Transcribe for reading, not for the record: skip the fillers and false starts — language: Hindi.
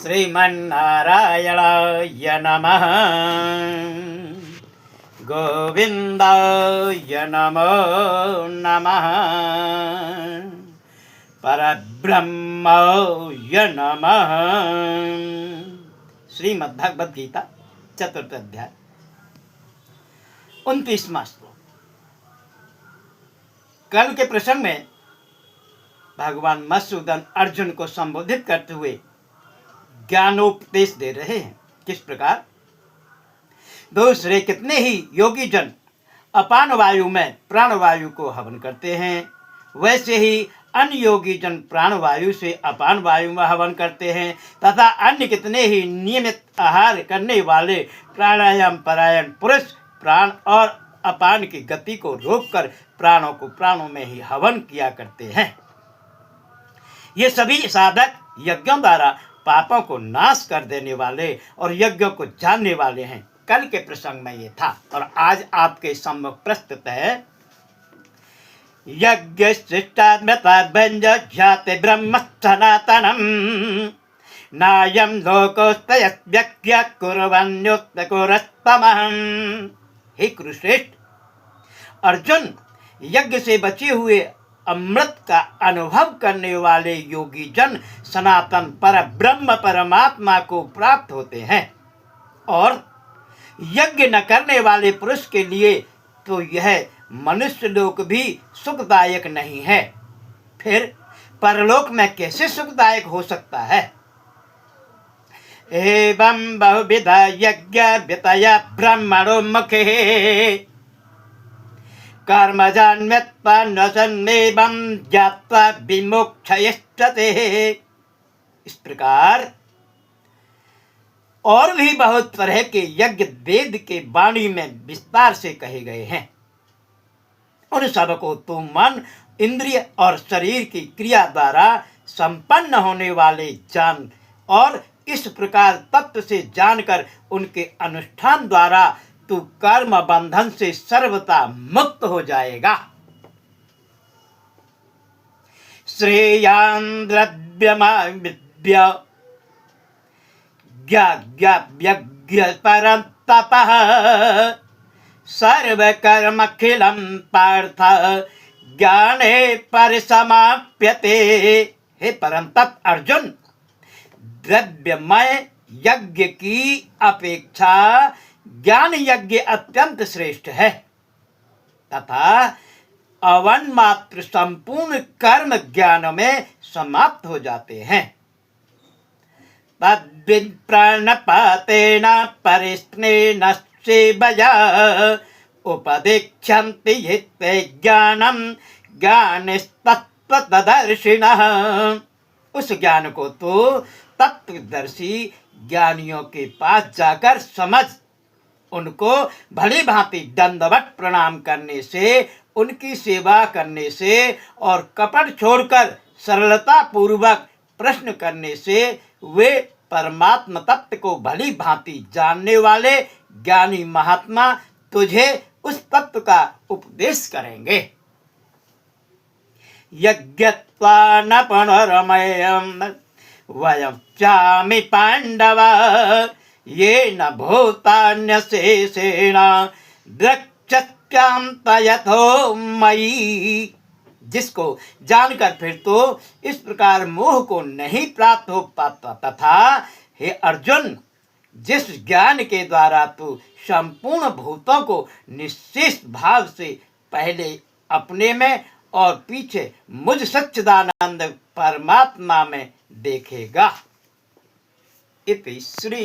श्रीमन्नारायणाय नमः। गोविंदाय नमो नमः। परब्रह्माय नमः। श्रीमद्भगवद गीता चतुर्थ अध्याय 29वां श्लोक। कल के प्रसंग में भगवान मधुसूदन अर्जुन को संबोधित करते हुए ज्ञानोपदेश दे रहे हैं। किस प्रकार दूसरे कितने ही योगी जन अपान वायु में प्राणवायु को हवन करते हैं, वैसे ही अन्य योगी जन प्राणवायु से अपान वायु में हवन करते हैं तथा अन्य कितने ही नियमित आहार करने वाले प्राणायाम परायण पुरुष प्राण और अपान की गति को रोककर प्राणों को प्राणों में ही हवन किया करते हैं। ये सभी साधक यज्ञों द्वारा पापों को नाश कर देने वाले और यज्ञों को जानने वाले हैं। कल के प्रसंग में ये था और आज आपके सम्मुख प्रस्तुत है यज्ञ शिष्टात्मता ब्रह्म सनातनम नायम लोकोस्तयव्यक्य कुर्वन्योत्तकुरस्तमहं। हे कुरुश्रेष्ठ अर्जुन, यज्ञ से बचे हुए अमृत का अनुभव करने वाले योगी जन सनातन पर ब्रह्म परमात्मा को प्राप्त होते हैं और यज्ञ न करने वाले पुरुष के लिए तो यह मनुष्य लोक भी सुखदायक नहीं है, फिर परलोक में कैसे सुखदायक हो सकता है। एवं बहुविधा यज्ञ वितया ब्रह्मणो मुखे कर्मजान्यत्पन्नसन्नेवं ज्ञात्वा विमुक्षयिष्यते। इस प्रकार और भी बहुत तरह के यज्ञ वेद के वाणी में विस्तार से कहे गए हैं। उन सब को तो मन इंद्रिय और शरीर की क्रिया द्वारा संपन्न होने वाले जान और इस प्रकार तत्व से जानकर उनके अनुष्ठान द्वारा तू कर्म बंधन से सर्वथा मुक्त हो जाएगा। श्रेयान् द्रव्यमाविद्य ज्ञाज्ञाव्यज्ञ परं तपः सर्वकर्मखिलं पार्थ ज्ञाने परिसमाप्यते। हे परम तप अर्जुन, द्रव्यमय यज्ञ की अपेक्षा ज्ञान यज्ञ अत्यंत श्रेष्ठ है तथा अवन मात्र संपूर्ण कर्म ज्ञान में समाप्त हो जाते हैं। तद्विप्राणपातेन परिस्नेन सेवया उपदेक्ष्यन्ति हिते ज्ञानम ज्ञानिस्तत्त्वदर्शिनः। उस ज्ञान को तो तत्वदर्शी ज्ञानियों के पास जाकर समझ, उनको भली भांति दंडवत प्रणाम करने से, उनकी सेवा करने से और कपट छोड़कर सरलता पूर्वक प्रश्न करने से वे परमात्म तत्व को भली भांति जानने वाले ज्ञानी महात्मा तुझे उस तत्व का उपदेश करेंगे। यज्ञत्वानपणरमयम् वयं चामि पांडव ये न भूतान्यशेषेण द्रक्ष्यत्यन्तयथो मयि। जिसको जानकर फिर तो इस प्रकार मोह को नहीं प्राप्त हो पाता तथा हे अर्जुन, जिस ज्ञान के द्वारा तू संपूर्ण भूतों को निश्चेष भाव से पहले अपने में और पीछे मुझ सच्चिदानंद परमात्मा में देखेगा। इति श्री।